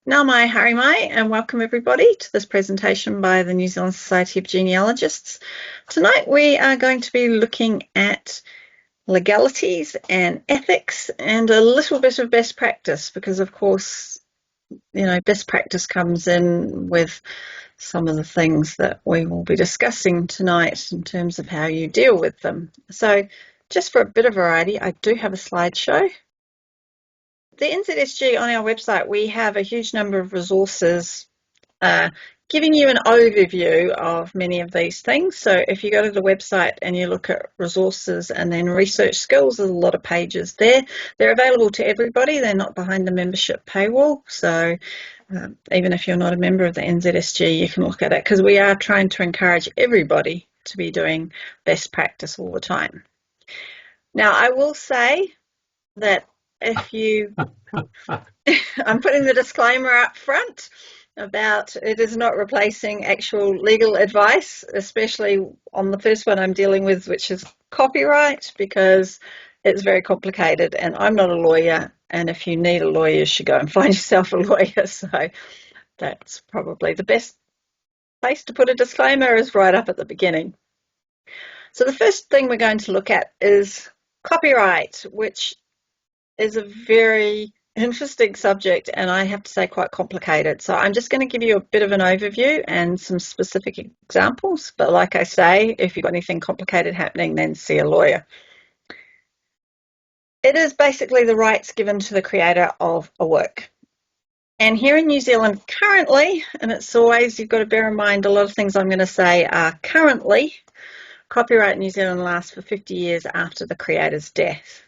Nā mai, haere mai, and welcome everybody to this presentation by the New Zealand Society of Genealogists. Tonight we are going to be looking at legalities and ethics and a little bit of best practice because, of course, best practice comes in with some of the things that we will be discussing tonight in terms of how you deal with them. So just for a bit of variety, I do have a slideshow. The NZSG on our website, we have a huge number of resources giving you an overview of many of these things. So if you go to the website and you look at resources and then research skills, there's a lot of pages there. They're available to everybody. They're not behind the membership paywall. So even if you're not a member of the NZSG, you can look at it because we are trying to encourage everybody to be doing best practice all the time. Now, I will say that if you, I'm putting the disclaimer up front about it is not replacing actual legal advice, especially on the first one I'm dealing with, which is copyright, because it's very complicated and I'm not a lawyer. And if you need a lawyer, you should go and find yourself a lawyer. So that's probably the best place to put a disclaimer is right up at the beginning. So the first thing we're going to look at is copyright, which is a very interesting subject and I have to say quite complicated. So I'm just going to give you a bit of an overview and some specific examples. But like I say, if you've got anything complicated happening, then see a lawyer. It is basically the rights given to the creator of a work. And here in New Zealand currently, and it's always, you've got to bear in mind a lot of things I'm going to say are currently, copyright in New Zealand lasts for 50 years after the creator's death.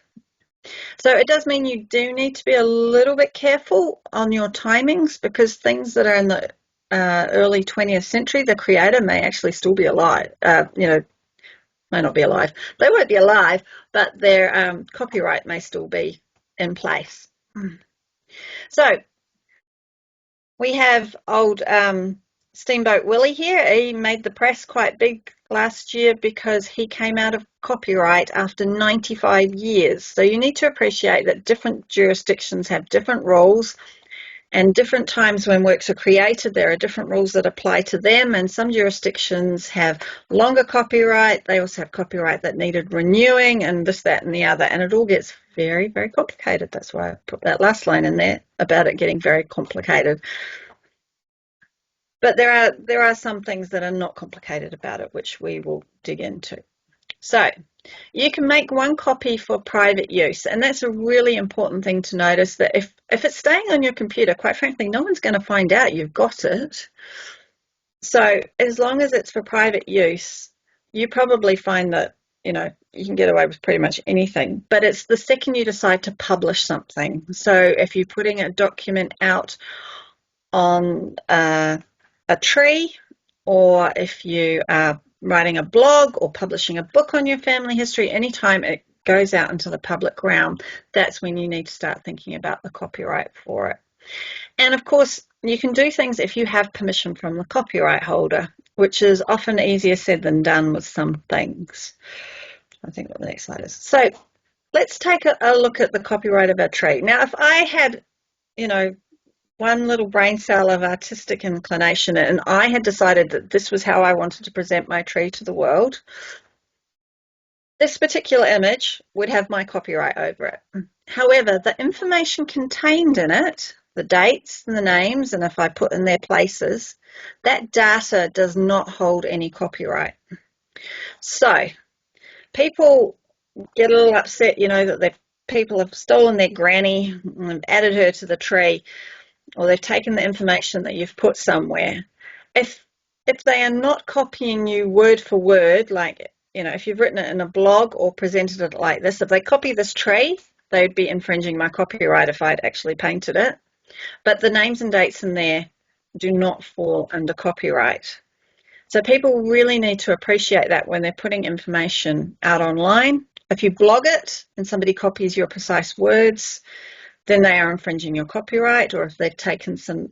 So it does mean you do need to be a little bit careful on your timings because things that are in the early 20th century, the creator may actually still be alive, may not be alive. They won't be alive, but their copyright may still be in place. So we have old Steamboat Willie here. He made the press quite big last year because he came out of copyright after 95 years. So you need to appreciate that different jurisdictions have different rules and different times when works are created, there are different rules that apply to them, and some jurisdictions have longer copyright. They also have copyright that needed renewing and this, that, and the other, and it all gets very, very complicated. That's why I put that last line in there about it getting very complicated. But there are some things that are not complicated about it, which we will dig into. So you can make one copy for private use, and that's a really important thing to notice, that if it's staying on your computer, quite frankly, no one's going to find out you've got it. So as long as it's for private use, you probably find that, you can get away with pretty much anything. But it's the second you decide to publish something. So if you're putting a document out on a tree, or if you are writing a blog or publishing a book on your family history, anytime it goes out into the public realm, that's when you need to start thinking about the copyright for it. And of course, you can do things if you have permission from the copyright holder, which is often easier said than done with some things. I think what the next slide is. So let's take a look at the copyright of our tree. Now, if I had, one little brain cell of artistic inclination and I had decided that this was how I wanted to present my tree to the world, this particular image would have my copyright over it. However, the information contained in it, the dates and the names, and if I put in their places, that data does not hold any copyright. So people get a little upset, that people have stolen their granny and added her to the tree, or they've taken the information that you've put somewhere. If they are not copying you word for word, like, if you've written it in a blog or presented it like this, if they copy this tree, they would be infringing my copyright if I'd actually painted it. But the names and dates in there do not fall under copyright. So people really need to appreciate that when they're putting information out online. If you blog it and somebody copies your precise words, then they are infringing your copyright. Or if they've taken some,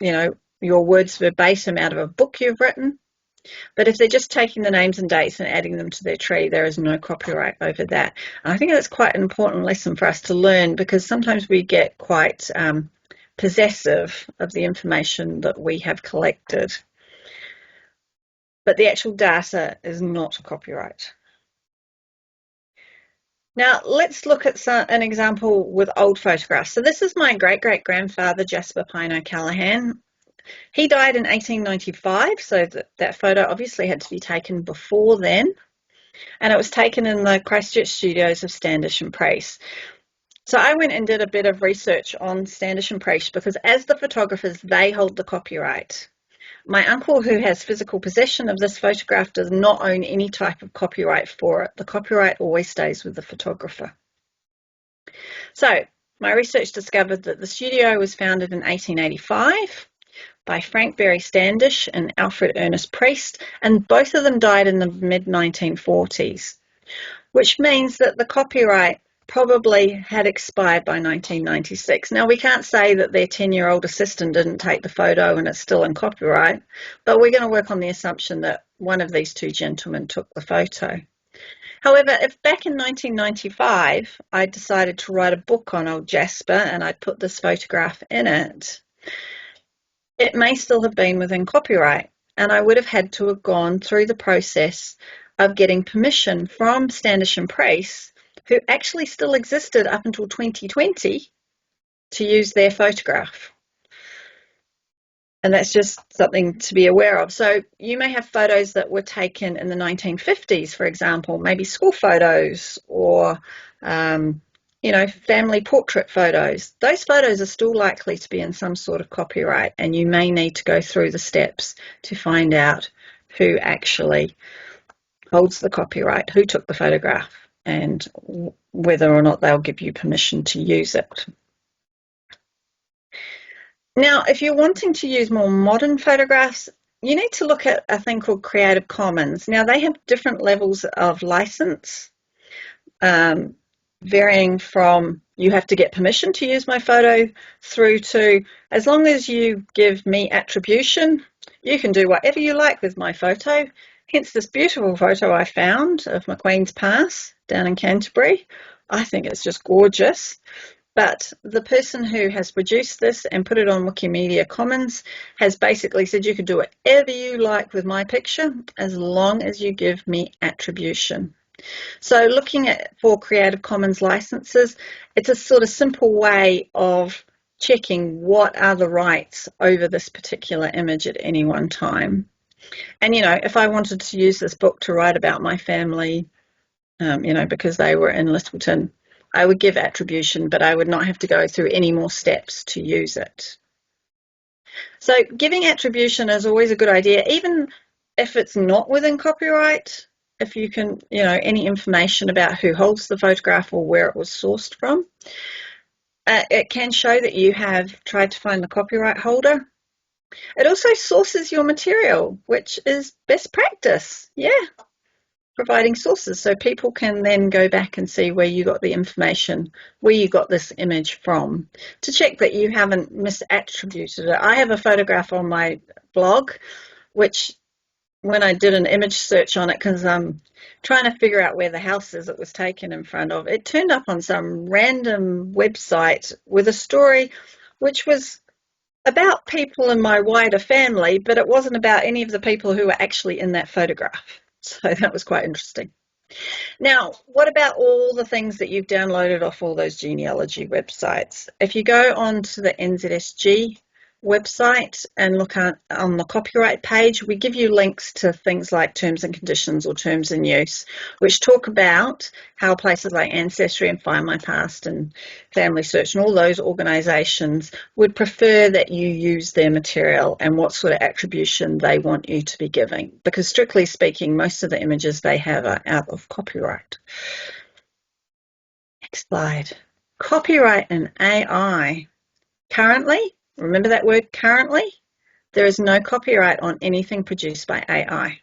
your words verbatim out of a book you've written. But if they're just taking the names and dates and adding them to their tree, there is no copyright over that. And I think that's quite an important lesson for us to learn, because sometimes we get quite possessive of the information that we have collected. But the actual data is not copyright. Now, let's look at an example with old photographs. So this is my great-great-grandfather, Jasper Pine O'Callaghan. He died in 1895, so that photo obviously had to be taken before then. And it was taken in the Christchurch studios of Standish and Price. So I went and did a bit of research on Standish and Price because as the photographers, they hold the copyright. My uncle, who has physical possession of this photograph, does not own any type of copyright for it. The copyright always stays with the photographer. So my research discovered that the studio was founded in 1885 by Frank Berry Standish and Alfred Ernest Priest, and both of them died in the mid-1940s, which means that the copyright probably had expired by 1996. Now, we can't say that their 10-year-old assistant didn't take the photo and it's still in copyright, but we're going to work on the assumption that one of these two gentlemen took the photo. However, if back in 1995 I decided to write a book on old Jasper and I'd put this photograph in it, it may still have been within copyright, and I would have had to have gone through the process of getting permission from Standish and Price, who actually still existed up until 2020, to use their photograph. And that's just something to be aware of. So you may have photos that were taken in the 1950s, for example, maybe school photos or family portrait photos. Those photos are still likely to be in some sort of copyright, and you may need to go through the steps to find out who actually holds the copyright, who took the photograph, and whether or not they'll give you permission to use it. Now, if you're wanting to use more modern photographs, you need to look at a thing called Creative Commons. Now, they have different levels of license, varying from you have to get permission to use my photo through to as long as you give me attribution, you can do whatever you like with my photo. Hence this beautiful photo I found of McQueen's Pass down in Canterbury. I think it's just gorgeous. But the person who has produced this and put it on Wikimedia Commons has basically said you can do whatever you like with my picture as long as you give me attribution. So looking for Creative Commons licenses, it's a sort of simple way of checking what are the rights over this particular image at any one time. And, if I wanted to use this book to write about my family, because they were in Littleton, I would give attribution, but I would not have to go through any more steps to use it. So giving attribution is always a good idea, even if it's not within copyright. If you can, any information about who holds the photograph or where it was sourced from, it can show that you have tried to find the copyright holder. It also sources your material, which is best practice. Yeah. Providing sources so people can then go back and see where you got the information, where you got this image from, to check that you haven't misattributed it. I have a photograph on my blog, which when I did an image search on it, because I'm trying to figure out where the house is it was taken in front of, it turned up on some random website with a story which was about people in my wider family, but it wasn't about any of the people who were actually in that photograph. So that was quite interesting. Now, what about all the things that you've downloaded off all those genealogy websites? If you go onto the NZSG website and look on the copyright page, we give you links to things like terms and conditions or terms in use, which talk about how places like Ancestry and Find My Past and Family Search and all those organisations would prefer that you use their material and what sort of attribution they want you to be giving. Because strictly speaking, most of the images they have are out of copyright. Next slide. Copyright and AI. Currently, remember that word currently? There is no copyright on anything produced by AI.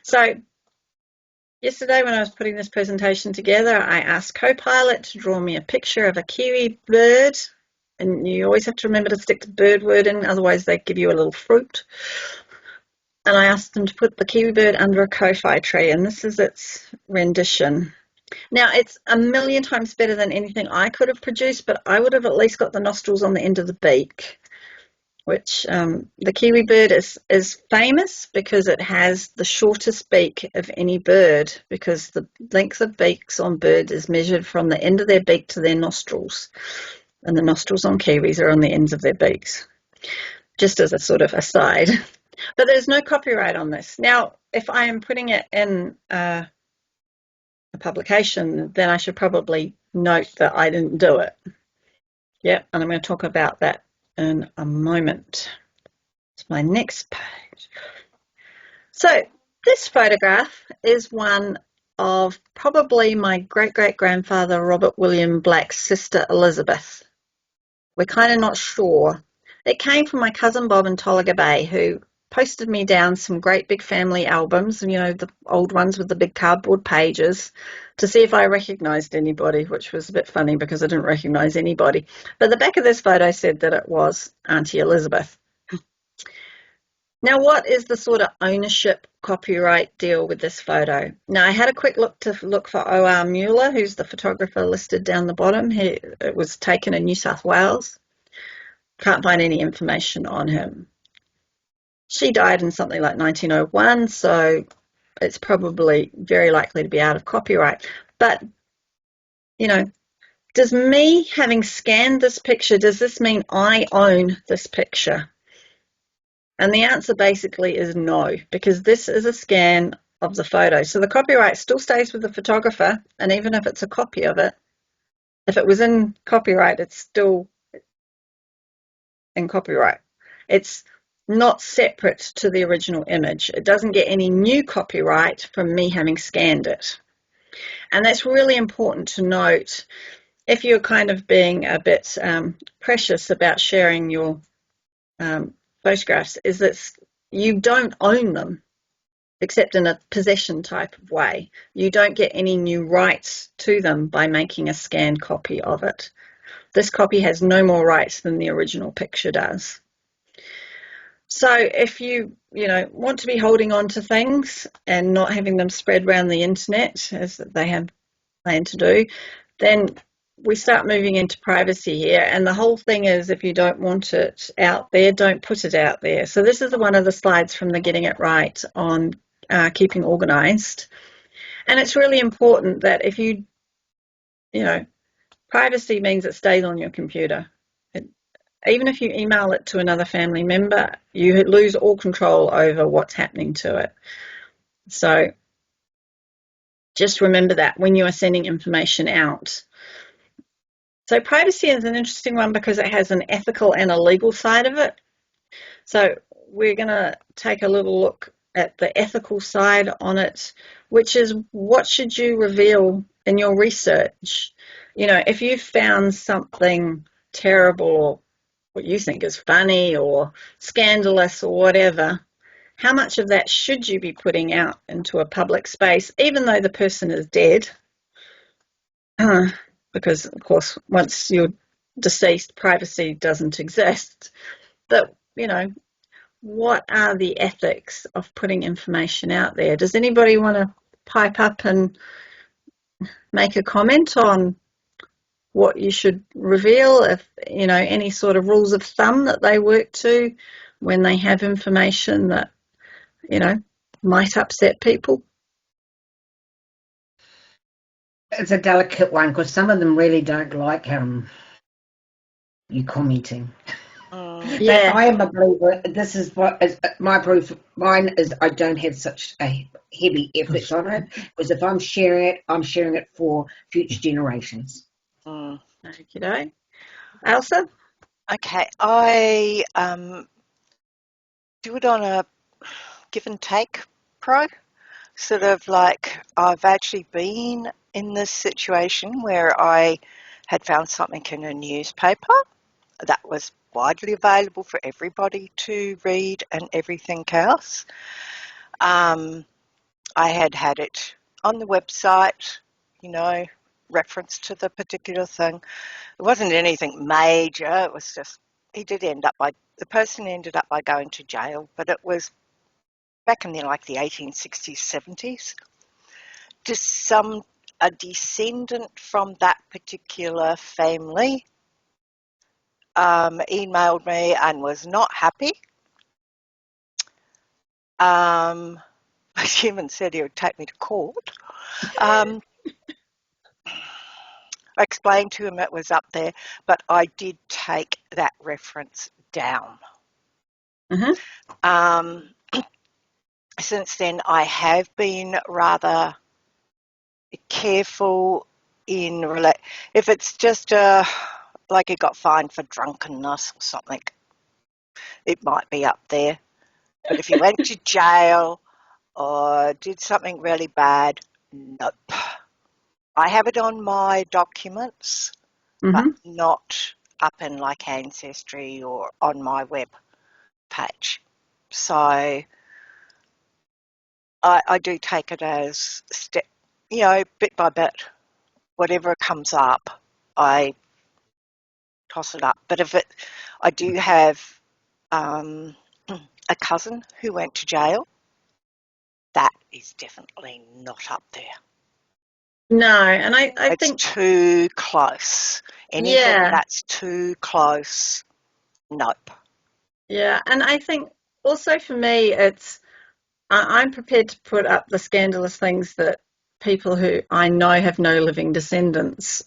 So yesterday when I was putting this presentation together, I asked Copilot to draw me a picture of a kiwi bird. And you always have to remember to stick the bird word in, otherwise they give you a little fruit. And I asked them to put the kiwi bird under a kowhai tree, and this is its rendition. Now, it's a million times better than anything I could have produced, but I would have at least got the nostrils on the end of the beak, which the kiwi bird is famous because it has the shortest beak of any bird, because the length of beaks on birds is measured from the end of their beak to their nostrils, and the nostrils on kiwis are on the ends of their beaks, just as a sort of aside. But there's no copyright on this. Now, if I am putting it in a publication, then I should probably note that I didn't do it. Yep, and I'm going to talk about that in a moment. It's my next page. So this photograph is one of probably my great-great-grandfather Robert William Black's sister Elizabeth. We're kind of not sure. It came from my cousin Bob in Tolaga Bay, who posted me down some great big family albums, you know, the old ones with the big cardboard pages, to see if I recognised anybody, which was a bit funny because I didn't recognise anybody. But the back of this photo said that it was Auntie Elizabeth. Now, what is the sort of ownership copyright deal with this photo? Now, I had a quick look for O.R. Mueller, who's the photographer listed down the bottom. It was taken in New South Wales. Can't find any information on him. She died in something like 1901, so it's probably very likely to be out of copyright. But, you know, does me having scanned this picture, does this mean I own this picture? And the answer basically is no, because this is a scan of the photo. So the copyright still stays with the photographer, and even if it's a copy of it, if it was in copyright, it's still in copyright. It's not separate to the original image. It doesn't get any new copyright from me having scanned it. And that's really important to note if you're kind of being a bit precious about sharing your photographs, is that you don't own them, except in a possession type of way. You don't get any new rights to them by making a scanned copy of it. This copy has no more rights than the original picture does. So if you want to be holding on to things and not having them spread around the internet, as they have planned to do, then we start moving into privacy here. And the whole thing is, if you don't want it out there, don't put it out there. So this is one of the slides from the Getting It Right on keeping organised. And it's really important that if privacy means it stays on your computer. Even if you email it to another family member, you lose all control over what's happening to it. So just remember that when you are sending information out. So privacy is an interesting one because it has an ethical and a legal side of it. So we're going to take a little look at the ethical side on it, which is what should you reveal in your research? If you've found something terrible or what you think is funny or scandalous or whatever, how much of that should you be putting out into a public space, even though the person is dead? Because, of course, once you're deceased, privacy doesn't exist. But, what are the ethics of putting information out there? Does anybody want to pipe up and make a comment on what you should reveal, if any sort of rules of thumb that they work to when they have information that might upset people? It's a delicate one because some of them really don't like you commenting. Yeah. But I am a believer. This is what is my proof. Mine is I don't have such a heavy effort on it, because if I'm sharing it for future generations. Okay. Elsa? Okay, I do it on a give and take pro, sort of like I've actually been in this situation where I had found something in a newspaper that was widely available for everybody to read and everything else. I had it on the website, reference to the particular thing. It wasn't anything major. It was just the person ended up by going to jail, but it was back in the 1860s, 70s. Just some a descendant from that particular family emailed me and was not happy. He even said he would take me to court. I explained to him it was up there, but I did take that reference down. Mm-hmm. Since then, I have been rather careful in if it's just like he got fined for drunkenness or something, it might be up there. But if he went to jail or did something really bad, nope. I have it on my documents, but not up in like Ancestry or on my web page. So I do take it as bit by bit, whatever comes up, I toss it up. But I do have a cousin who went to jail. That is definitely not up there. No, and I It's think too close. Anything that's too close, nope. Yeah, and I think also for me, I'm prepared to put up the scandalous things that people who I know have no living descendants,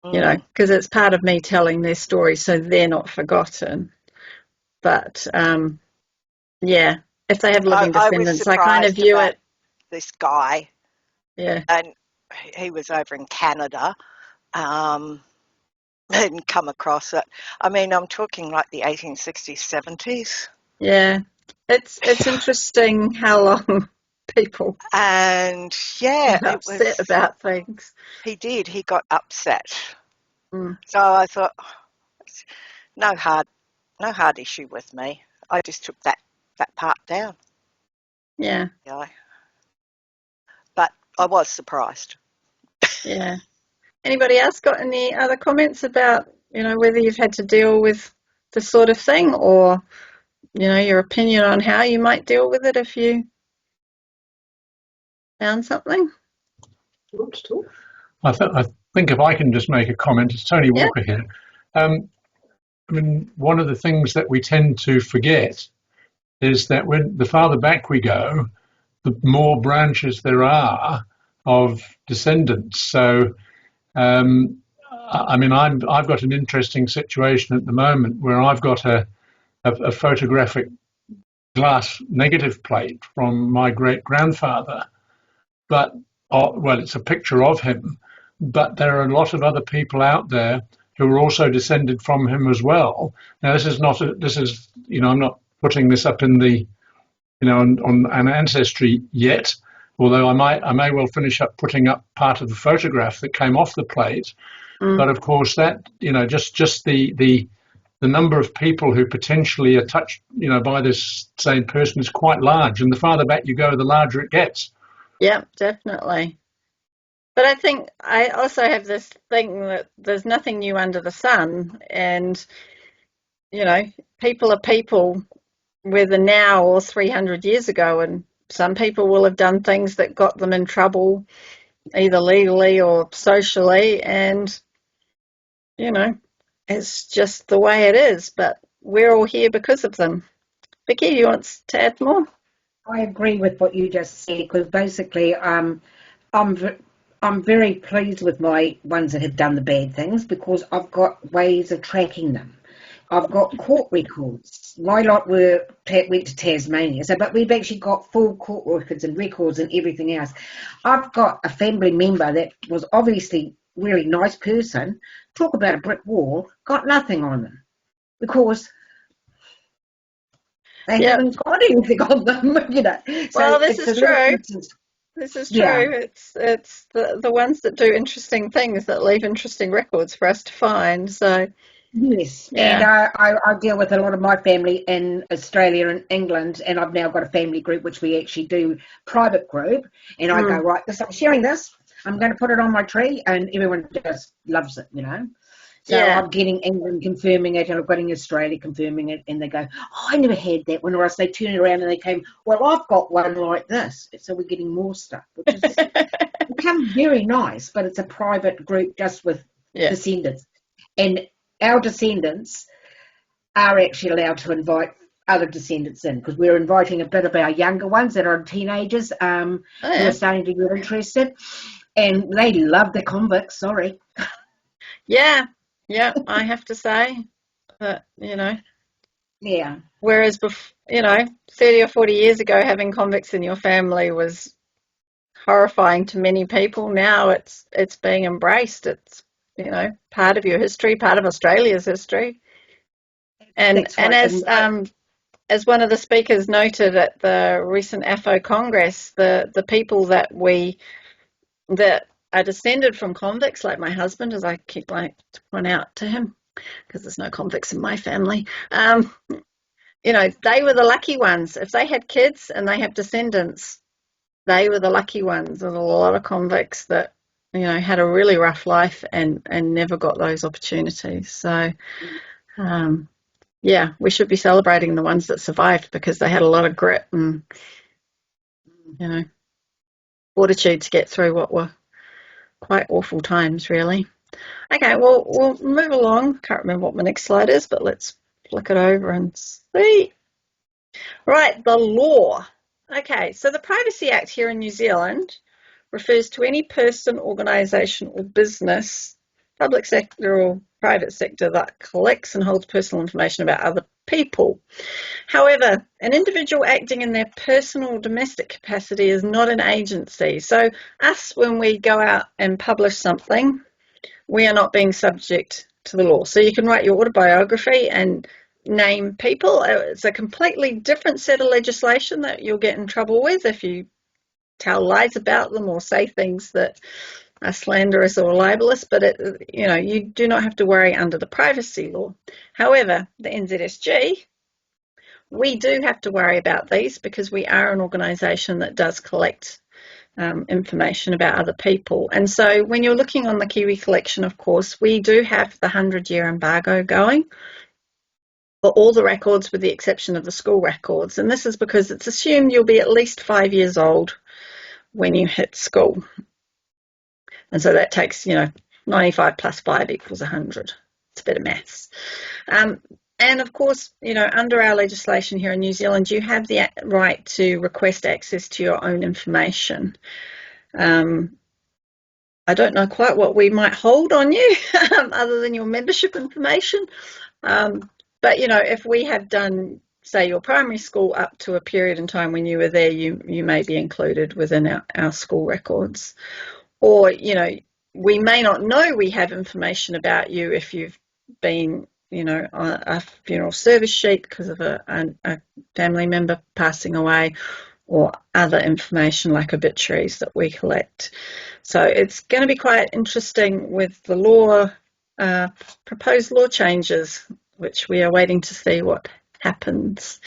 because it's part of me telling their story so they're not forgotten. But if they have living descendants, I kind of view it. This guy, and he was over in Canada, and come across it. I mean, I'm talking like the 1860s, 70s. Yeah, it's interesting how long people get upset about things. He did. He got upset. So I thought, no hard issue with me. I just took that part down. Yeah. But I was surprised. Yeah. Anybody else got any other comments about, whether you've had to deal with this sort of thing, or, your opinion on how you might deal with it if you found something? I think if I can just make a comment, it's Tony Walker here. I mean, one of the things that we tend to forget is that when the farther back we go, the more branches there are of descendants. So, I mean, I've got an interesting situation at the moment where I've got a photographic glass negative plate from my great grandfather, but it's a picture of him. But there are a lot of other people out there who are also descended from him as well. Now, I'm not putting this up in the, on an Ancestry yet, although I may well finish up putting up part of the photograph that came off the plate. But of course, that, just the number of people who potentially are touched, by this same person is quite large. And the farther back you go, the larger it gets. Yeah, definitely. But I think I also have this thing that there's nothing new under the sun, and people are people, whether now or 300 years ago, and some people will have done things that got them in trouble, either legally or socially, and it's just the way it is. But we're all here because of them. Vicky, you want to add more? I agree with what you just said, because basically I'm very pleased with my ones that have done the bad things, because I've got ways of tracking them. I've got court records. My lot went to Tasmania, but we've actually got full court records and everything else. I've got a family member that was obviously a really nice person. Talk about a brick wall, got nothing on them, because they haven't got anything on them, Well, this is true. This is true. Yeah. It's the ones that do interesting things that leave interesting records for us to find. So yes, and I deal with a lot of my family in Australia and England, and I've now got a family group which we actually do private group, and I go, right, I'm sharing this. I'm going to put it on my tree, and everyone just loves it, So I'm getting England confirming it, and I'm getting Australia confirming it, and they go, oh, I never had that one. Or else they turn around and they came, well, I've got one like this. So we're getting more stuff, which is become very nice, but it's a private group just with Yeah. descendants. And our descendants are actually allowed to invite other descendants in, because we're inviting a bit of our younger ones that are teenagers who Oh, are yeah. starting to get interested. And they love the convicts, sorry. Yeah. Yeah. I have to say that, Yeah. whereas, 30 or 40 years ago, having convicts in your family was horrifying to many people. Now it's being embraced. It's, part of your history, part of Australia's history. And That's right. as one of the speakers noted at the recent AFO Congress, the people that are descended from convicts, like my husband, as I keep like to point out to him, because there's no convicts in my family. They were the lucky ones. If they had kids and they have descendants, they were the lucky ones. There's a lot of convicts that, had a really rough life and never got those opportunities. So, yeah, we should be celebrating the ones that survived, because they had a lot of grit and, fortitude to get through what were quite awful times, really. Okay, well, we'll move along. Can't remember what my next slide is, but let's flick it over and see. Right, the law. Okay, so the Privacy Act here in New Zealand refers to any person, organisation or business, public sector or private sector, that collects and holds personal information about other people. However, an individual acting in their personal or domestic capacity is not an agency. So us, when we go out and publish something, we are not being subject to the law. So you can write your autobiography and name people. It's a completely different set of legislation that you'll get in trouble with if you tell lies about them or say things that are slanderous or libelous, but you do not have to worry under the privacy law. However, the NZSG, we do have to worry about these, because we are an organisation that does collect information about other people. And so when you're looking on the Kiwi collection, of course, we do have the 100-year embargo going for all the records, with the exception of the school records. And this is because it's assumed you'll be at least 5 years old when you hit school. And so that takes, 95 plus 5 equals 100. It's a bit of maths. And of course, under our legislation here in New Zealand, you have the right to request access to your own information. I don't know quite what we might hold on you other than your membership information. But, if we have done, say, your primary school up to a period in time when you were there, you may be included within our school records. Or, we may not know we have information about you if you've been, on a funeral service sheet because of a family member passing away, or other information like obituaries that we collect. So it's going to be quite interesting with the law, proposed law changes, which we are waiting to see what happens.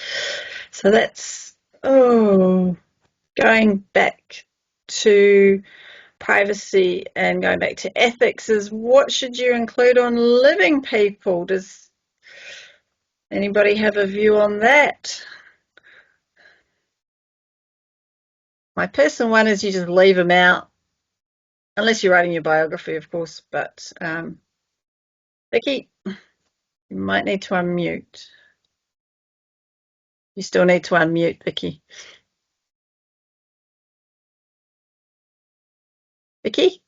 So that's, going back to privacy and going back to ethics, is what should you include on living people? Does anybody have a view on that? My personal one is you just leave them out, unless you're writing your biography, of course. But Vicky, you might need to unmute. You still need to unmute, Vicky. Vicky?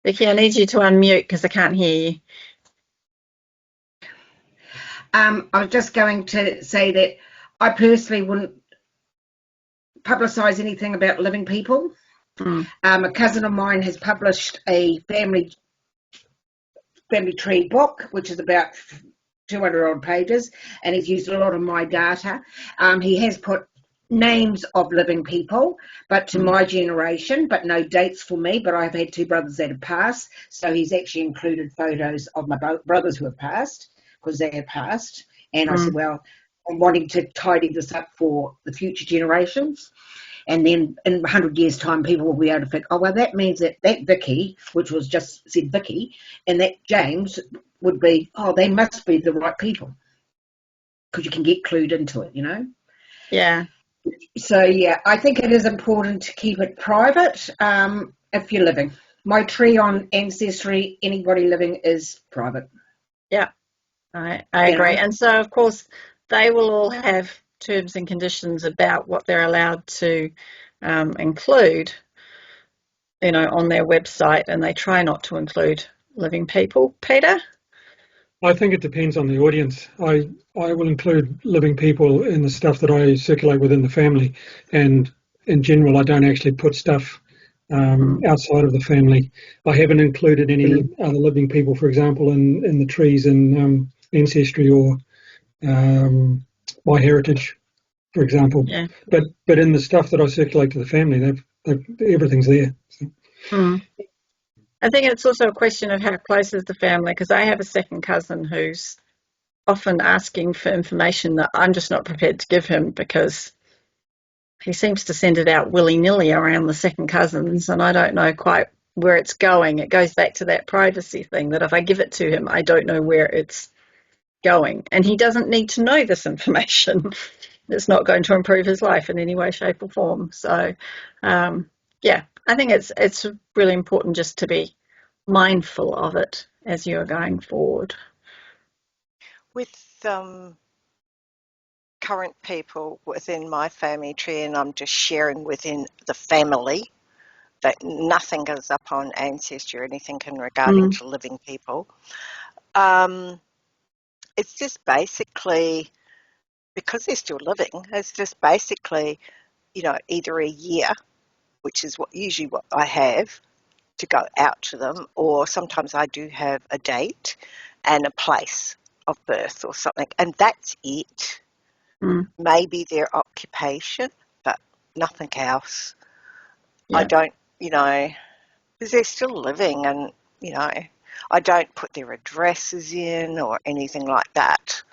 Vicky, I need you to unmute because I can't hear you. I was just going to say that I personally wouldn't publicise anything about living people. A cousin of mine has published a family tree book, which is about 200 odd pages, and he's used a lot of my data. He has put names of living people, but to my generation, but no dates for me. But I've had 2 brothers that have passed, so he's actually included photos of my brothers who have passed, because they have passed. And I said, well, I'm wanting to tidy this up for the future generations. And then in 100 years' time, people will be able to think, oh, well, that means that Vicky, which was just said Vicky, and that James would be, oh, they must be the right people. Because you can get clued into it, Yeah. So yeah, I think it is important to keep it private if you're living. My tree on Ancestry, anybody living is private. Yeah. I You agree. know, And so, of course, they will all have terms and conditions about what they're allowed to include, on their website, and they try not to include living people. Peter? I think it depends on the audience. I will include living people in the stuff that I circulate within the family, and in general, I don't actually put stuff outside of the family. I haven't included any other living people, for example, in the trees in Ancestry or My Heritage, for example. Yeah. But in the stuff that I circulate to the family, everything's there. So. Mm. I think it's also a question of how close is the family, because I have a second cousin who's often asking for information that I'm just not prepared to give him, because he seems to send it out willy-nilly around the second cousins, and I don't know quite where it's going. It goes back to that privacy thing, that if I give it to him, I don't know where it's going. And he doesn't need to know this information. It's not going to improve his life in any way, shape, or form. So, yeah, I think it's really important just to be mindful of it as you are going forward. With current people within my family tree, and I'm just sharing within the family, that nothing is up on Ancestry or anything in regarding to living people. It's just basically, because they're still living, it's just basically, either a year, which is usually what I have to go out to them, or sometimes I do have a date and a place of birth or something, and that's it. Maybe their occupation, but nothing else. Yeah. I don't, because they're still living, and, I don't put their addresses in or anything like that,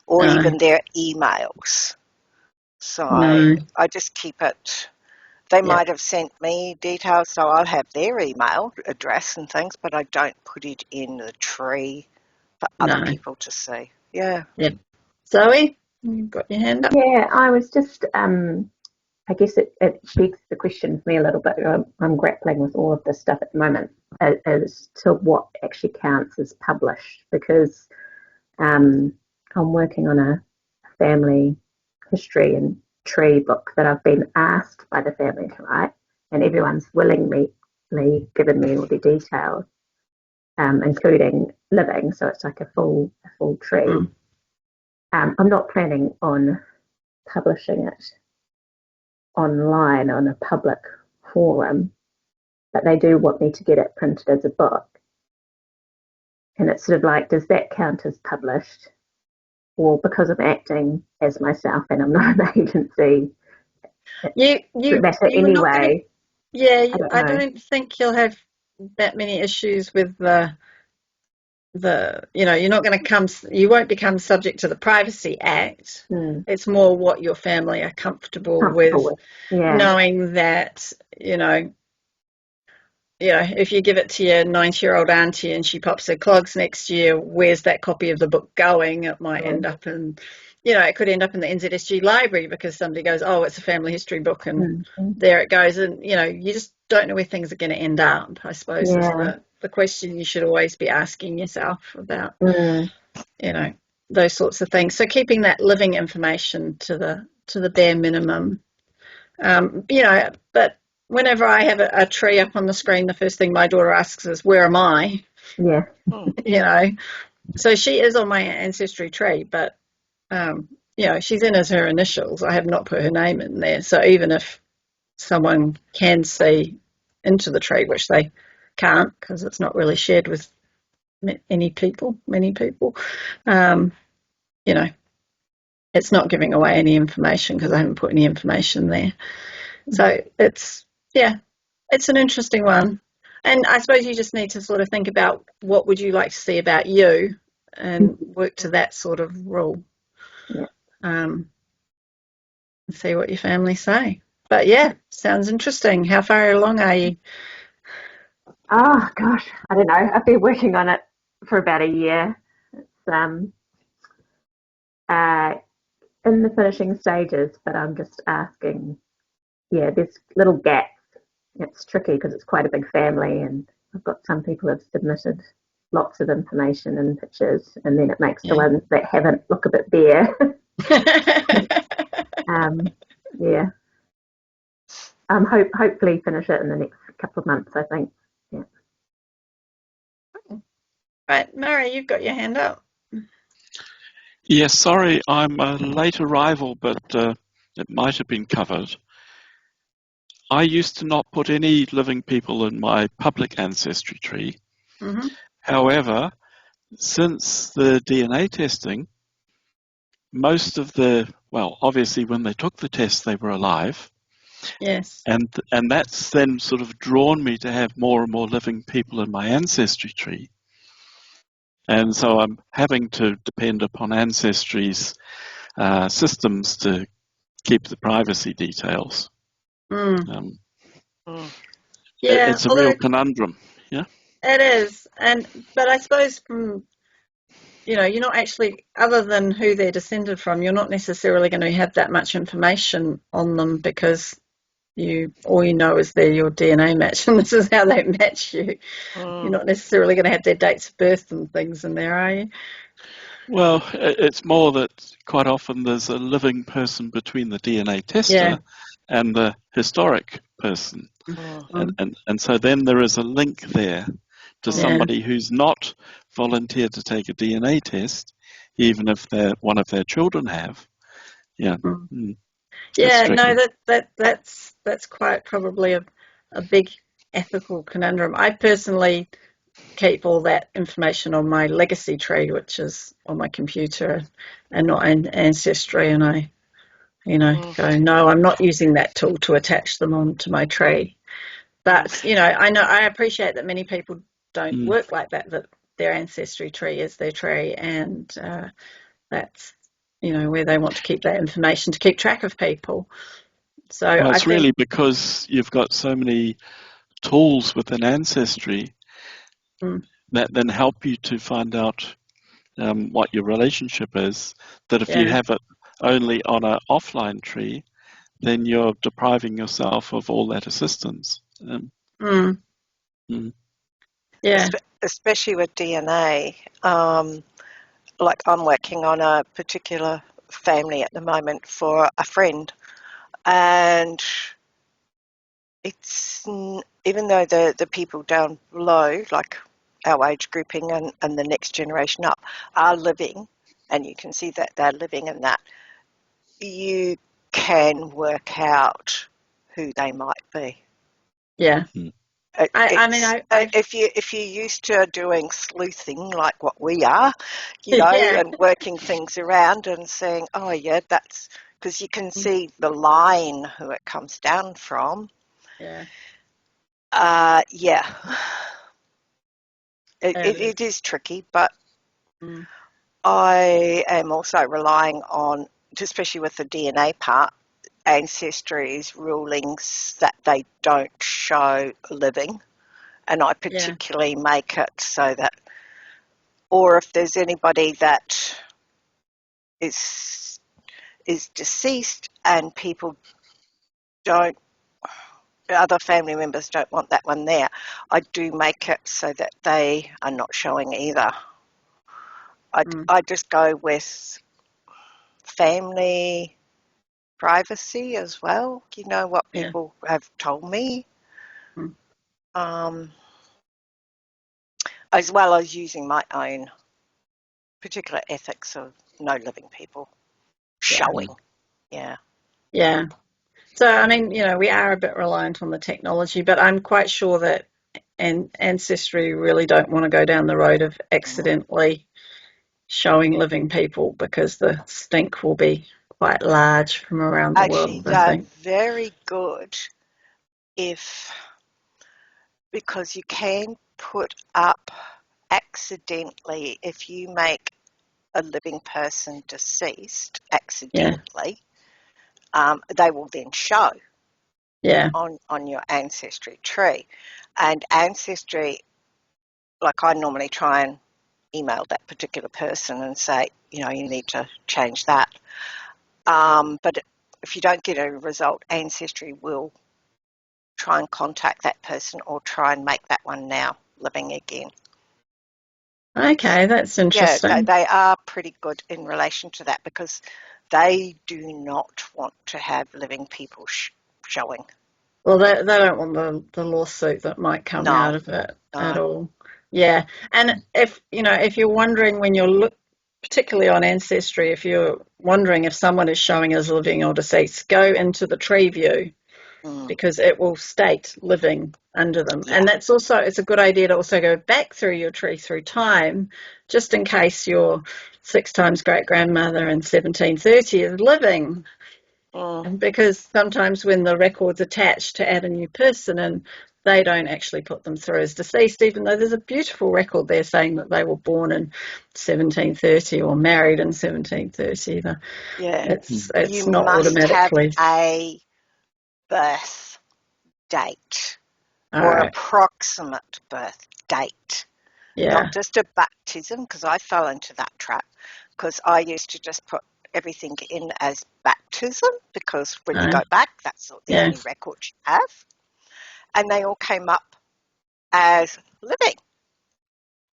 or No. even their emails. So No. I just keep it. They Yeah. might have sent me details, so I'll have their email address and things, but I don't put it in the tree for other No. people to see. Yeah. Yeah. Zoe, you've got your hand up. Yeah, I was just, I guess it begs the question for me a little bit. I'm grappling with all of this stuff at the moment as to what actually counts as published, because I'm working on a family history and tree book that I've been asked by the family to write, and everyone's willingly given me all the details, including living, so it's like a full tree. I'm not planning on publishing it online on a public forum, but they do want me to get it printed as a book. And it's sort of like, does that count as published? Or because I'm acting as myself and I'm not an agency, You does it matter you're not going to. anyway? Yeah, I I don't know. don't think you'll have that many issues with the you're not going to you won't become subject to the Privacy Act. It's more what your family are comfortable with. Yeah. Knowing that, if you give it to your 90-year-old auntie and she pops her clogs next year, where's that copy of the book going? It might end up in, it could end up in the NZSG library because somebody goes, oh, it's a family history book, and there it goes. And, you just don't know where things are going to end up, I suppose, is the question you should always be asking yourself about, those sorts of things. So keeping that living information to the bare minimum, but whenever I have a tree up on the screen, the first thing my daughter asks is, where am I? Yeah. So she is on my ancestry tree, but, she's in as her initials. I have not put her name in there. So even if someone can see into the tree, which they can't because it's not really shared with many people, it's not giving away any information because I haven't put any information there. So it's an interesting one. And I suppose you just need to sort of think about what would you like to see about you and work to that sort of rule. Yeah. And see what your family say. But yeah, sounds interesting. How far along are you? Oh gosh, I don't know. I've been working on it for about a year. It's in the finishing stages, but I'm just asking. Yeah, there's little gaps. It's tricky because it's quite a big family, and I've got some people have submitted lots of information and pictures, and then it makes the Yeah. ones that haven't look a bit bare. Yeah. Hopefully finish it in the next couple of months, I think. Yeah. Right, Murray, you've got your hand up. Yes, sorry, I'm a late arrival, but it might have been covered. I used to not put any living people in my public ancestry tree. Mm-hmm. However, since the DNA testing, most of obviously when they took the test, they were alive. Yes. And that's then sort of drawn me to have more and more living people in my ancestry tree. And so I'm having to depend upon Ancestry's systems to keep the privacy details. Mm. Yeah, it's a real conundrum. Yeah, it is. But I suppose from you're not actually, other than who they're descended from, you're not necessarily going to have that much information on them because all you know is they're your DNA match, and this is how they match you. You're not necessarily going to have their dates of birth and things in there, are you? Well, it's more that quite often there's a living person between the DNA tester and the historic person. And so then there is a link there to somebody who's not volunteered to take a DNA test, even if one of their children have. Yeah. Yeah, no, that's quite probably a big ethical conundrum. I personally keep all that information on my legacy tree, which is on my computer, and not in Ancestry. And I, go, no, I'm not using that tool to attach them onto my tree. But I appreciate that many people don't work like that. That their Ancestry tree is their tree, and that's where they want to keep that information to keep track of people. So I think really because you've got so many tools within Ancestry that then help you to find out what your relationship is, that if you have it only on an offline tree, then you're depriving yourself of all that assistance. Yeah. Especially with DNA. Like I'm working on a particular family at the moment for a friend, and it's, even though the people down below, like our age grouping and the next generation up, are living, and you can see that they're living, and that you can work out who they might be. Yeah. If you're used to doing sleuthing like what we are, and working things around and saying, oh yeah, that's because you can see the line who it comes down from. Yeah. It is tricky, but I am also relying on, especially with the DNA part, Ancestry's rulings that they don't show living, and I particularly make it so that, or if there's anybody that is deceased and people don't, other family members don't want that one there, I do make it so that they are not showing either. I just go with family privacy as well, what people have told me, as well as using my own particular ethics of no living people showing. Yeah. So we are a bit reliant on the technology, but I'm quite sure that Ancestry really don't want to go down the road of accidentally showing living people, because the stink will be quite large from around the world. I think very good because you can put up accidentally, if you make a living person deceased accidentally, they will then show on your Ancestry tree. And Ancestry, like I normally try and email that particular person and say, you need to change that. But if you don't get a result, Ancestry will try and contact that person or try and make that one now living again. Okay, that's interesting. Yeah, they are pretty good in relation to that because they do not want to have living people showing. Well, they don't want the lawsuit that might come out of it at all. Yeah, and if you're wondering when you're particularly on Ancestry, if you're wondering if someone is showing as living or deceased, go into the tree view because it will state living under them. Yeah. And it's a good idea to also go back through your tree through time, just in case your 6 times great grandmother in 1730 is living. Because sometimes when the record's attached to add a new person and they don't actually put them through as deceased, even though there's a beautiful record there saying that they were born in 1730 or married in 1730. It's not automatically. You must have a birth date or approximate birth date. Yeah. Not just a baptism, because I fell into that trap because I used to just put everything in as baptism because when you go back, that's the only record you have. And they all came up as living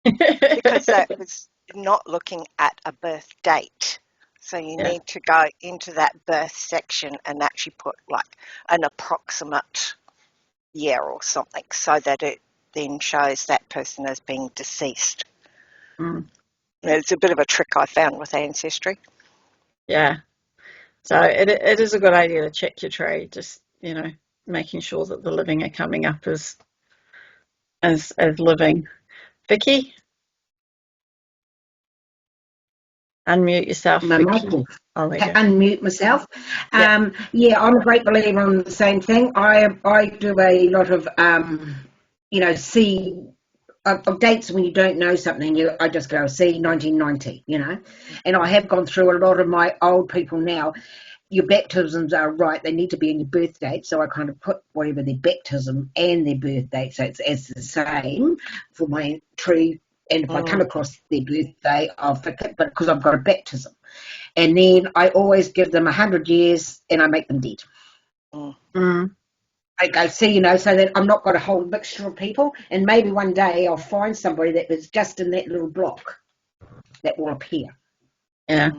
because that was not looking at a birth date. So you need to go into that birth section and actually put like an approximate year or something so that it then shows that person as being deceased. It's a bit of a trick I found with Ancestry. Yeah. So it is a good idea to check your tree, just, making sure that the living are coming up as living. Vicky? Unmute yourself, Vicky. Unmute myself. I'm a great believer on the same thing. I do a lot of, see of dates when you don't know something. I just go, see, 1990, And I have gone through a lot of my old people now. Your baptisms are right. They need to be in your birth date. So I kind of put whatever their baptism and their birth date. So it's the same for my tree. And if I come across their birthday, I'll fix it, but because I've got a baptism. And then I always give them 100 years and I make them dead. I go, see, so that I'm not got a whole mixture of people. And maybe one day I'll find somebody that was just in that little block that will appear. Yeah.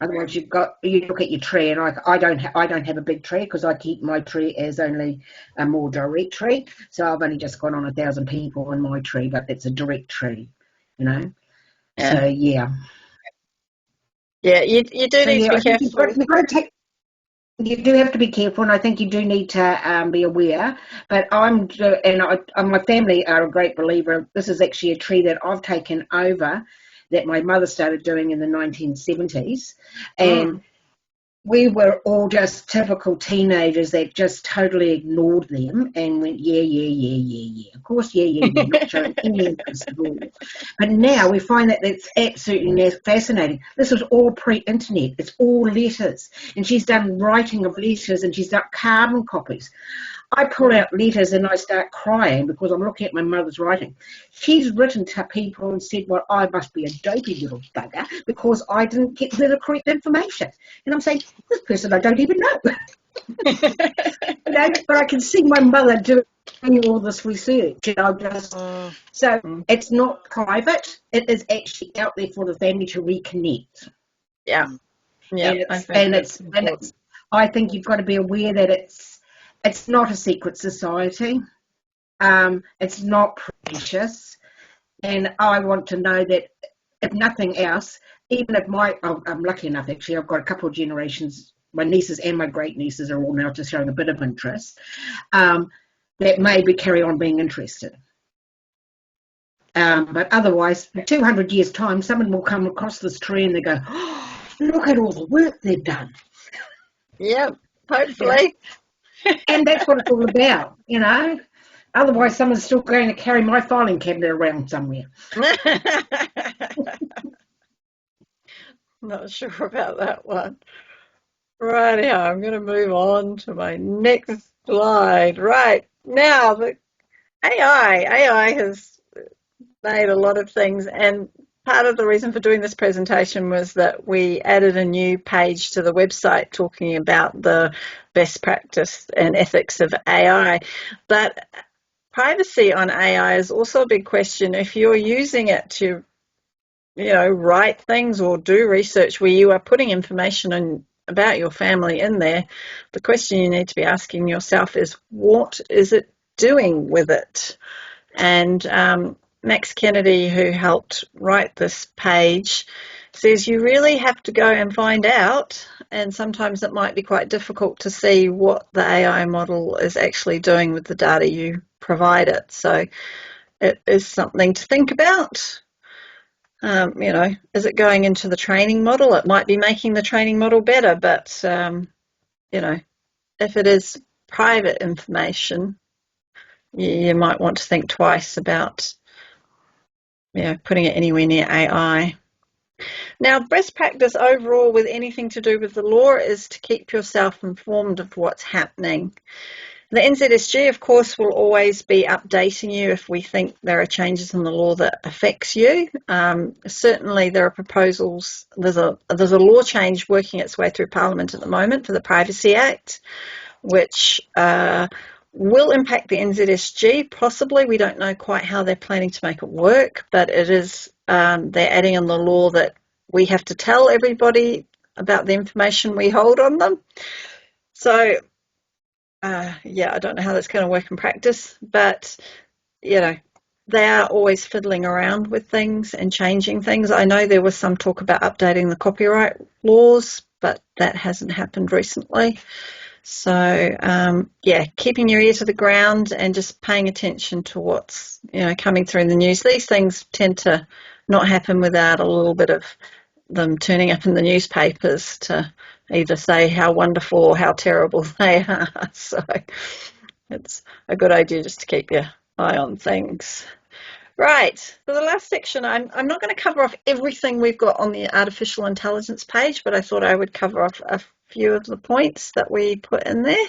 Otherwise, you look at your tree, and I don't have a big tree because I keep my tree as only a more direct tree. So I've only just got on 1,000 people in my tree, but it's a direct tree, Yeah. So yeah. Yeah, you do need to be careful. You do have to be careful, and I think you do need to be aware. But my family are a great believer. This is actually a tree that I've taken over that my mother started doing in the 1970s. And we were all just typical teenagers that just totally ignored them and went, yeah. Of course, yeah, not showing any interest at all. But now we find that that's absolutely fascinating. This is all pre-internet. It's all letters. And she's done writing of letters and she's done carbon copies. I pull out letters and I start crying because I'm looking at my mother's writing. She's written to people and said, well, I must be a dopey little bugger because I didn't get the correct information. And I'm saying, this person I don't even know. But I can see my mother doing all this research. So it's not private. It is actually out there for the family to reconnect. Yeah. I think you've got to be aware that it's not a secret society. It's not precious. And I want to know that if nothing else, even if I'm lucky enough actually, I've got a couple of generations, my nieces and my great nieces are all now just showing a bit of interest, that maybe carry on being interested. But otherwise, in 200 years' time, someone will come across this tree and they go, oh, look at all the work they've done. Yeah, hopefully. And that's what it's all about, Otherwise, someone's still going to carry my filing cabinet around somewhere. Not sure about that one. Right, I'm going to move on to my next slide. Right, now the AI has made a lot of things, and part of the reason for doing this presentation was that we added a new page to the website talking about the best practice and ethics of AI. But privacy on AI is also a big question. If you're using it to, write things or do research where you are putting information about your family in there, the question you need to be asking yourself is, what is it doing with it? And Max Kennedy, who helped write this page, says you really have to go and find out, and sometimes it might be quite difficult to see what the AI model is actually doing with the data you provide it. So it is something to think about. Is it going into the training model? It might be making the training model better, but, if it is private information, you might want to think twice about putting it anywhere near AI. Now, best practice overall with anything to do with the law is to keep yourself informed of what's happening. The NZSG, of course, will always be updating you if we think there are changes in the law that affects you. Certainly there are proposals. There's a law change working its way through Parliament at the moment for the Privacy Act, which will impact the NZSG, possibly. We don't know quite how they're planning to make it work, but it is, they're adding in the law that we have to tell everybody about the information we hold on them. So, I don't know how that's going to work in practice, but, they are always fiddling around with things and changing things. I know there was some talk about updating the copyright laws, but that hasn't happened recently. So, keeping your ear to the ground and just paying attention to what's, coming through in the news. These things tend to not happen without a little bit of them turning up in the newspapers to either say how wonderful or how terrible they are. So it's a good idea just to keep your eye on things. Right, for the last section, I'm not going to cover off everything we've got on the artificial intelligence page, but I thought I would cover off a few of the points that we put in there.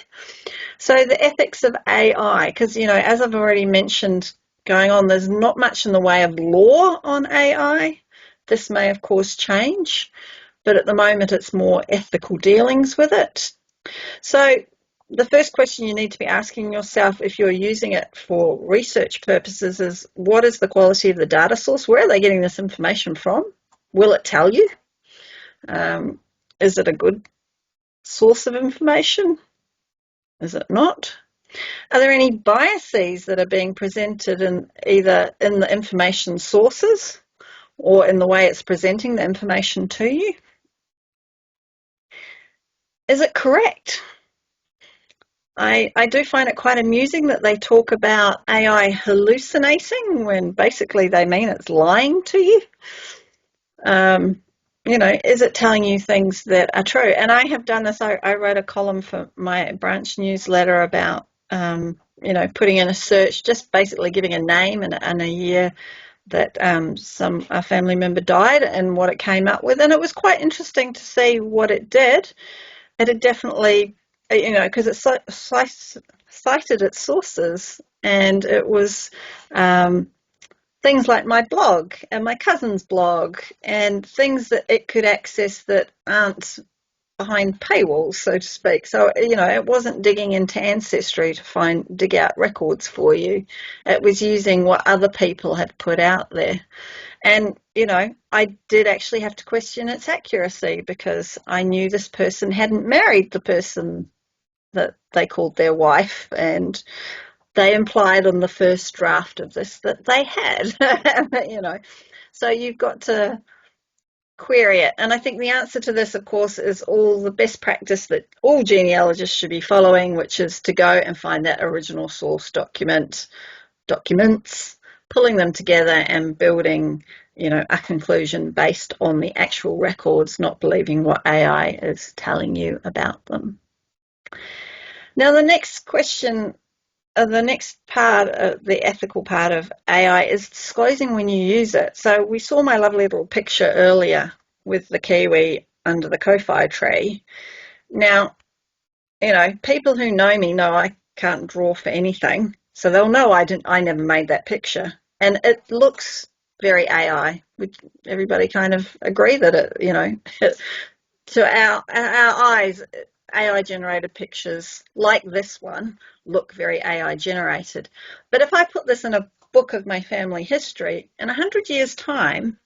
So the ethics of AI, because, as I've already mentioned, going on, there's not much in the way of law on AI. This may, of course, change, but at the moment it's more ethical dealings with it. So the first question you need to be asking yourself if you're using it for research purposes is, what is the quality of the data source? Where are they getting this information from? Will it tell you? Is it a good source of information? Is it not? Are there any biases that are being presented in either in the information sources or in the way it's presenting the information to you? Is it correct? I do find it quite amusing that they talk about AI hallucinating when basically they mean it's lying to you. Is it telling you things that are true? And I have done this. I wrote a column for my branch newsletter about, putting in a search, just basically giving a name and a year that a family member died and what it came up with. And it was quite interesting to see what it did. It had definitely, because it cited its sources, and it was things like my blog and my cousin's blog and things that it could access that aren't behind paywalls, so to speak. So, it wasn't digging into Ancestry to dig out records for you. It was using what other people had put out there. And, I did actually have to question its accuracy because I knew this person hadn't married the person that they called their wife, and they implied on the first draft of this that they had, So you've got to query it. And I think the answer to this, of course, is all the best practice that all genealogists should be following, which is to go and find that original source documents, pulling them together and building, a conclusion based on the actual records, not believing what AI is telling you about them. Now, the next question, the next part, the ethical part of AI is disclosing when you use it. So we saw my lovely little picture earlier with the kiwi under the kowhai tree. Now, people who know me know I can't draw for anything, so they'll know I never made that picture. And it looks very AI. Would everybody kind of agree that to our eyes, AI generated pictures like this one look very AI generated. But if I put this in a book of my family history, in 100 years' time,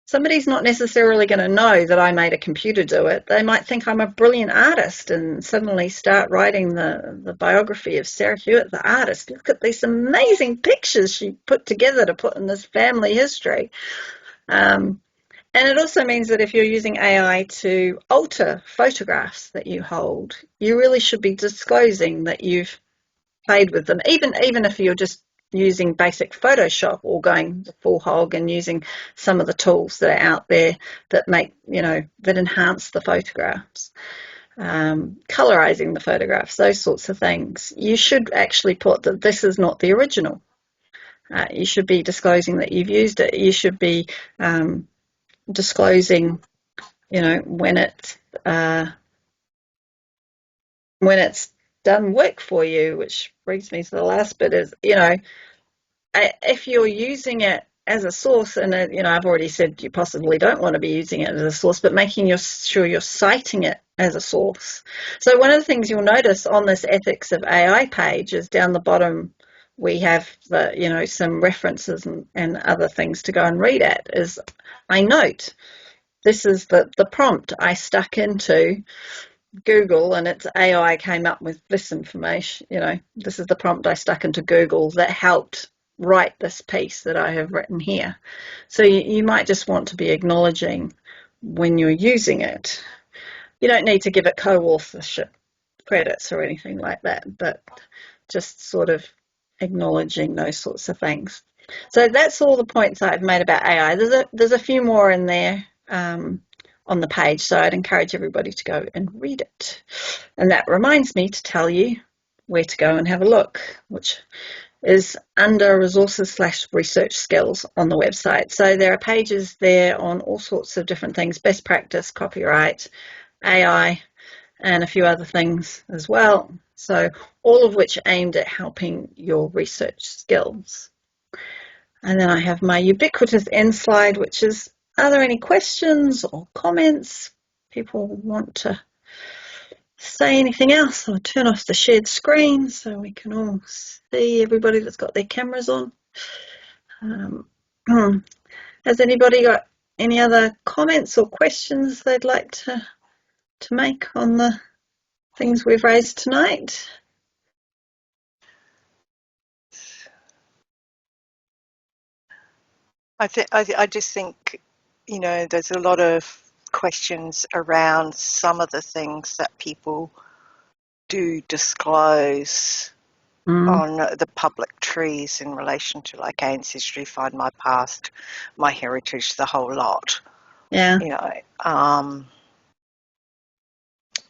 somebody's not necessarily going to know that I made a computer do it. They might think I'm a brilliant artist and suddenly start writing the biography of Sarah Hewitt, the artist. Look at these amazing pictures she put together to put in this family history. And it also means that if you're using AI to alter photographs that you hold, you really should be disclosing that you've played with them, even if you're just using basic Photoshop or going full hog and using some of the tools that are out there that make, that enhance the photographs, colorizing the photographs, those sorts of things. You should actually put that this is not the original. You should be disclosing that you've used it. You should be disclosing, when it's done work for you, which brings me to the last bit is, if you're using it as a source, and I've already said you possibly don't want to be using it as a source, but making sure you're citing it as a source. So one of the things you'll notice on this ethics of AI page is down the bottom we have some references and other things to go and read at. Is I note this is the prompt I stuck into Google, and its AI came up with this information. This is the prompt I stuck into Google that helped write this piece that I have written here. So you might just want to be acknowledging when you're using it. You don't need to give it co-authorship credits or anything like that, but just sort of acknowledging those sorts of things. So that's all the points I've made about AI. There's a few more in there on the page, so I'd encourage everybody to go and read it. And that reminds me to tell you where to go and have a look, which is under resources/research skills on the website. So there are pages there on all sorts of different things, best practice, copyright, AI, and a few other things as well. So all of which aimed at helping your research skills. And then I have my ubiquitous end slide, which is, are there any questions or comments? People want to say anything else? I'll turn off the shared screen so we can all see everybody that's got their cameras on. Has anybody got any other comments or questions they'd like to make on the things we've raised tonight? I just think, there's a lot of questions around some of the things that people do disclose on the public trees in relation to like ancestry, find my past, my heritage, the whole lot. Yeah.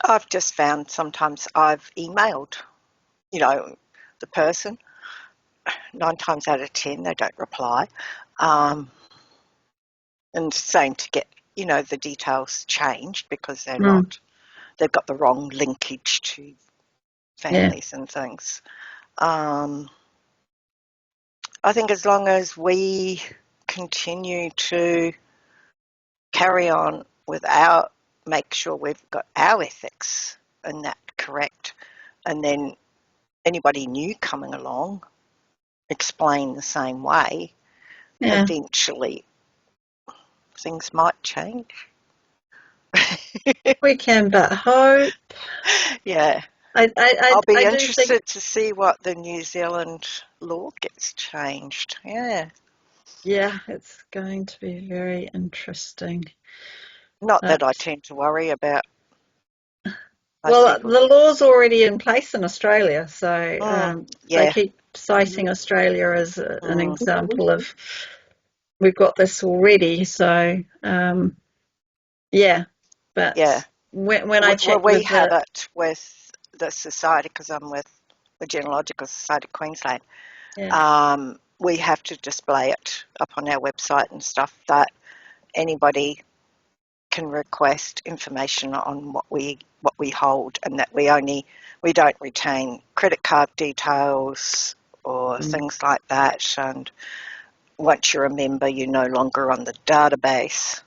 I've just found sometimes I've emailed, the person. 9 times out of 10 they don't reply. And saying to get, the details changed because they're not, they've got the wrong linkage to families and things. I think as long as we continue to carry on with make sure we've got our ethics and that correct, and then anybody new coming along explain the same way, eventually things might change. We can but hope. Yeah. I'll be interested to see what the New Zealand law gets changed. Yeah. Yeah, it's going to be very interesting. Not that I tend to worry about. Well, the law's already in place in Australia, so they keep citing Australia as an example of we've got this already. So but when I checked we have it with the society, because I'm with the Genealogical Society of Queensland. We have to display it up on our website and stuff, that anybody can request information on what we hold, and that we don't retain credit card details or things like that, and once you're a member, you're no longer on the database,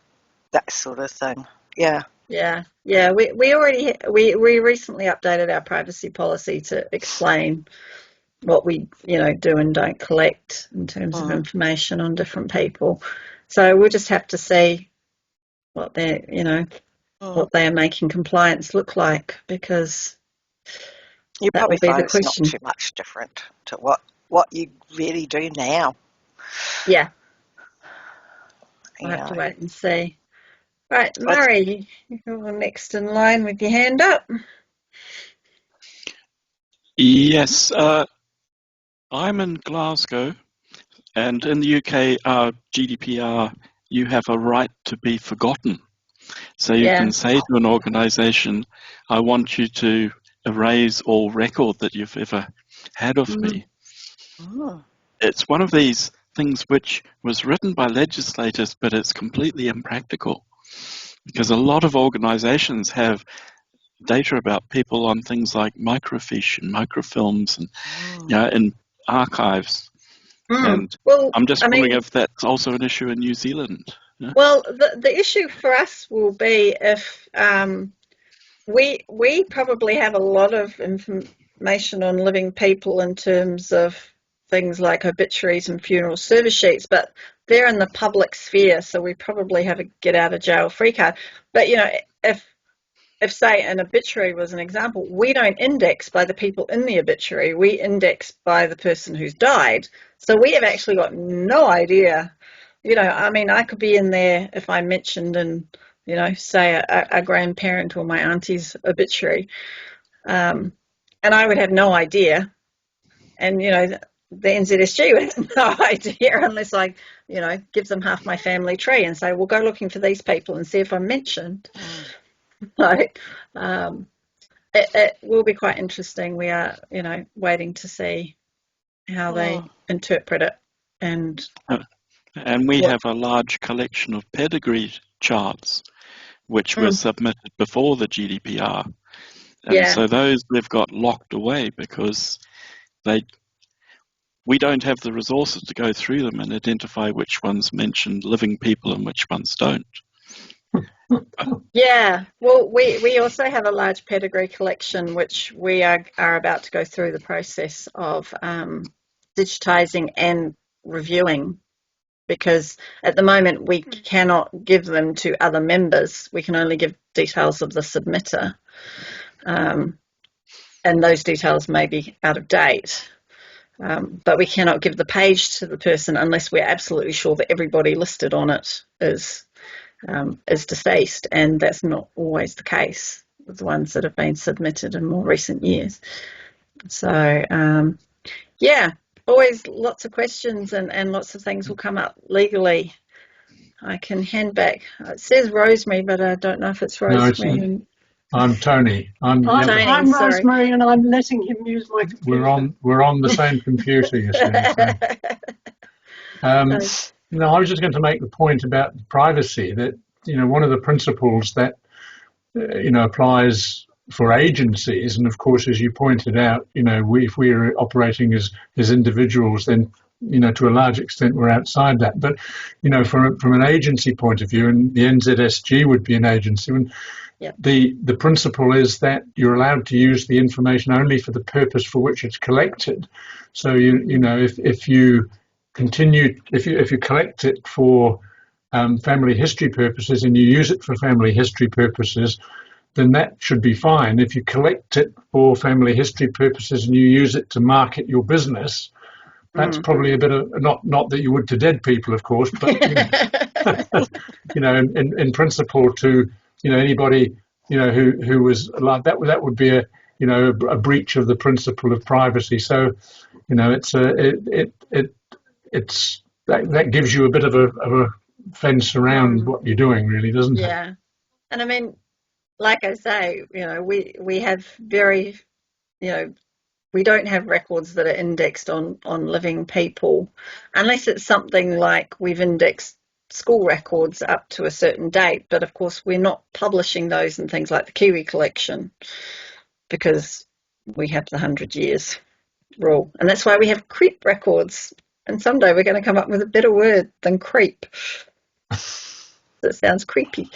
that sort of thing. Yeah. Yeah. We recently updated our privacy policy to explain what we do and don't collect in terms of information on different people. So we'll just have to see what they're what they are making compliance look like, because you that probably will be find the it's not question. too much different to what you really do now. Yeah, we'll have to wait and see. Right, Murray, you're next in line with your hand up. Yes, I'm in Glasgow, and in the UK, our GDPR, you have a right to be forgotten. So you can say to an organisation, I want you to erase all record that you've ever had of me. It's one of these things which was written by legislators, but it's completely impractical, because a lot of organisations have data about people on things like microfiche and microfilms and in archives. And I'm just wondering if that's also an issue in New Zealand. Yeah? Well, the issue for us will be if we probably have a lot of information on living people in terms of things like obituaries and funeral service sheets, but they're in the public sphere, so we probably have a get out of jail free card. But if say an obituary was an example, we don't index by the people in the obituary, we index by the person who's died. So we have actually got no idea. I could be in there if I mentioned in, say a grandparent or my auntie's obituary, and I would have no idea. And, the NZSG would have no idea unless I, give them half my family tree and say, well, go looking for these people and see if I'm mentioned. Like, it will be quite interesting. We are, waiting to see how they interpret it. And we have a large collection of pedigree charts, which were submitted before the GDPR. And so those we've got locked away because we don't have the resources to go through them and identify which ones mention living people and which ones don't. Yeah, well, we also have a large pedigree collection, which we are about to go through the process of digitising and reviewing, because at the moment we cannot give them to other members. We can only give details of the submitter, and those details may be out of date. But we cannot give the page to the person unless we're absolutely sure that everybody listed on it is deceased, and that's not always the case with the ones that have been submitted in more recent years. So, always lots of questions and lots of things will come up legally. I can hand back. It says Rosemary, but I don't know if it's Rosemary. No, I'm Tony. I'm Rosemary, and I'm letting him use my computer. We're on the same computer, you see. No, I was just going to make the point about privacy, that, one of the principles that, applies for agencies, and of course, as you pointed out, if we're operating as individuals, then, to a large extent, we're outside that. But, from an agency point of view, and the NZSG would be an agency, and the principle is that you're allowed to use the information only for the purpose for which it's collected. So, if you collect it for family history purposes and you use it for family history purposes, then that should be fine. If you collect it for family history purposes and you use it to market your business, that's probably a bit of, not that you would to dead people, of course, but in principle, to anybody who was like that, that would be a breach of the principle of privacy. So it's that gives you a bit of a fence around what you're doing, really, doesn't it? Yeah, and I mean, like I say, we have very, we don't have records that are indexed on living people, unless it's something like we've indexed school records up to a certain date. But of course, we're not publishing those in things like the Kiwi collection, because we have the 100 years rule, and that's why we have CREEP records And someday we're going to come up with a better word than creep. That sounds creepy.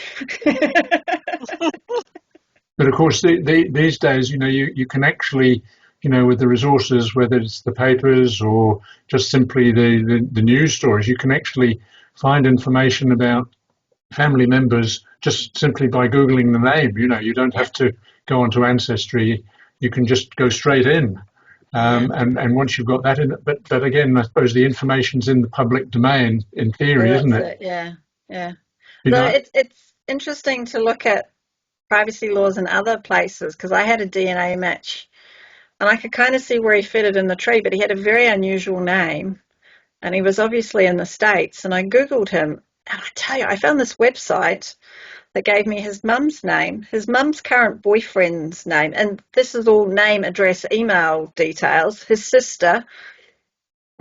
But of course, these days, you can actually, with the resources, whether it's the papers or just simply the news stories, you can actually find information about family members just simply by Googling the name. You don't have to go onto Ancestry. You can just go straight in. And once you've got that in, but again, I suppose the information's in the public domain in theory, Well, isn't it? Yeah. You So know, it's interesting to look at privacy laws in other places, because I had a DNA match and I could kind of see where he fitted in the tree, but he had a very unusual name and he was obviously in the States. And I Googled him, and I tell you, I found this website that gave me his mum's name, his mum's current boyfriend's name, and this is all name, address, email details. His sister,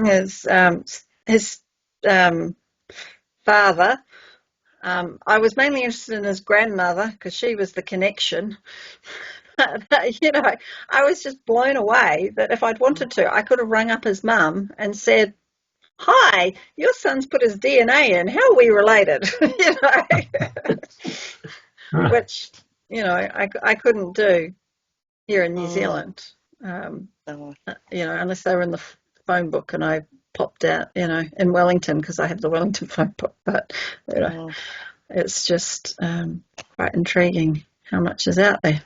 his father. I was mainly interested in his grandmother because she was the connection. I was just blown away that if I'd wanted to, I could have rung up his mum and said, "Hi, your son's put his DNA in. How are we related?" Which I couldn't do here in New Zealand. Unless they were in the phone book and I popped out, in Wellington, because I have the Wellington phone book. But it's just quite intriguing how much is out there.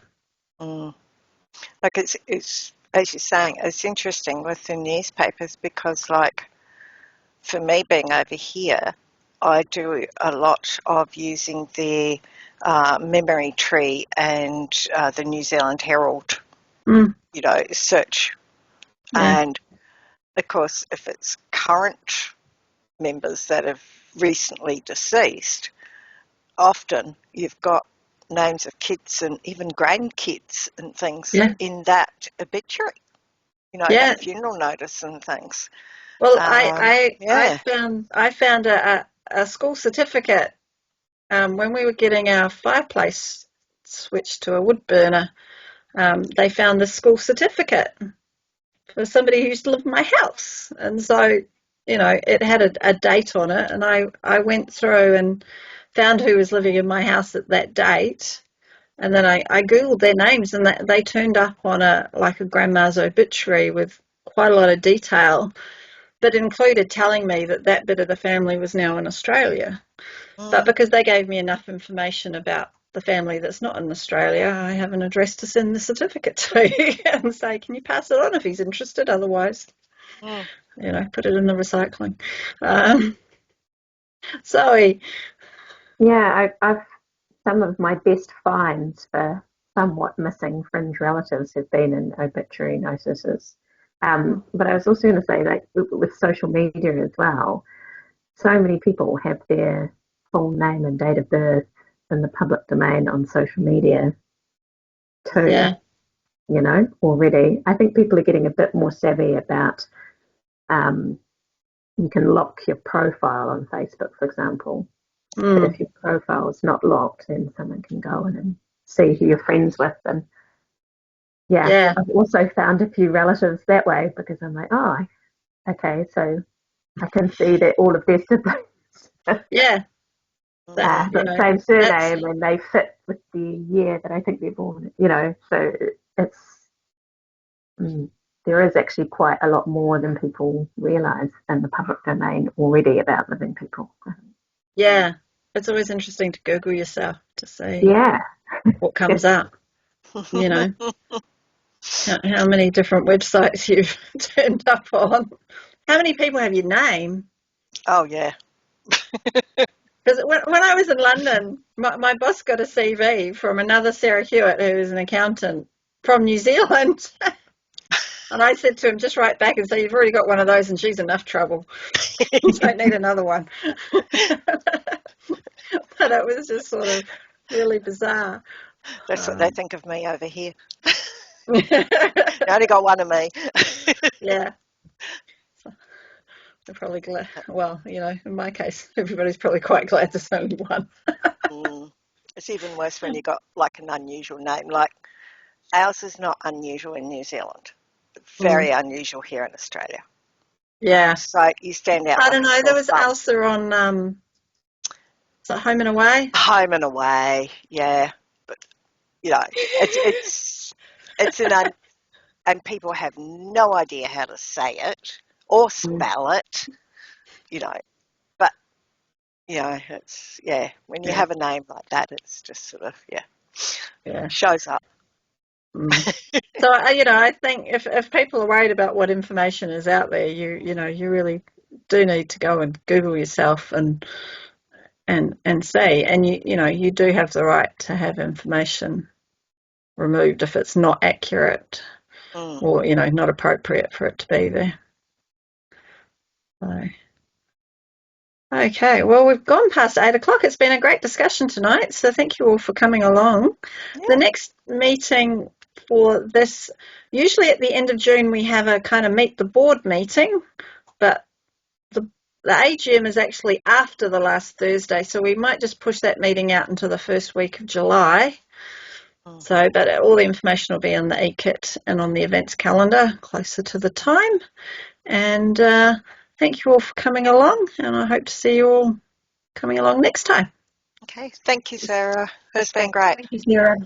Like it's as you're saying, it's interesting with the newspapers because, like, for me being over here, I do a lot of using the memory tree and the New Zealand Herald, search. Yeah. And of course, if it's current members that have recently deceased, often you've got names of kids and even grandkids and things in that obituary, that funeral notice and things. Well, I found a school certificate when we were getting our fireplace switched to a wood burner. They found the school certificate for somebody who used to live in my house, and so it had a date on it, and I went through and found who was living in my house at that date, and then I googled their names, and they turned up on a grandma's obituary with quite a lot of detail, but included telling me that bit of the family was now in Australia. But because they gave me enough information about the family that's not in Australia, I have an address to send the certificate to and say, can you pass it on if he's interested? Otherwise, put it in the recycling. Zoe. Yeah, I've some of my best finds for somewhat missing fringe relatives have been in obituary notices. But I was also going to say, like, with social media as well, so many people have their full name and date of birth in the public domain on social media too. Already. I think people are getting a bit more savvy about you can lock your profile on Facebook, for example. But if your profile is not locked, then someone can go in and see who you're friends with. And I've also found a few relatives that way because I'm like, oh, okay, so I can see that all of their siblings the same surname and they fit with the year that I think they're born. So it's there is actually quite a lot more than people realise in the public domain already about living people. Yeah, it's always interesting to Google yourself to see what comes up. How many different websites you've turned up on. How many people have your name? Oh, yeah. Because when I was in London, my boss got a CV from another Sarah Hewitt, who is an accountant from New Zealand. And I said to him, just write back and say, you've already got one of those and she's enough trouble. You don't need another one. But it was just sort of really bizarre. That's what they think of me over here. You only got one of me. Yeah. They're probably glad. Well, in my case, everybody's probably quite glad there's only one. It's even worse when you got like an unusual name. Like ours is not unusual in New Zealand. Very unusual here in Australia. Yeah. It's like you stand out. I like don't a know. sore There was thumb. Elsa on is it Home and Away? Home and Away, yeah. But it's and people have no idea how to say it or spell it, But it's when you have a name like that, it's just sort of shows up. So I think if people are worried about what information is out there, you really do need to go and Google yourself and see, and you do have the right to have information removed if it's not accurate or not appropriate for it to be there. So, okay, well, we've gone past 8 o'clock. It's been a great discussion tonight, so thank you all for coming along. Yeah. The next meeting for this, usually at the end of June, we have a kind of meet the board meeting, but the AGM is actually after the last Thursday, so we might just push that meeting out into the first week of July. So, but all the information will be in the e-kit and on the events calendar closer to the time. And thank you all for coming along, and I hope to see you all coming along next time. Okay, thank you, Sarah. It's been great. Thank you, Sarah.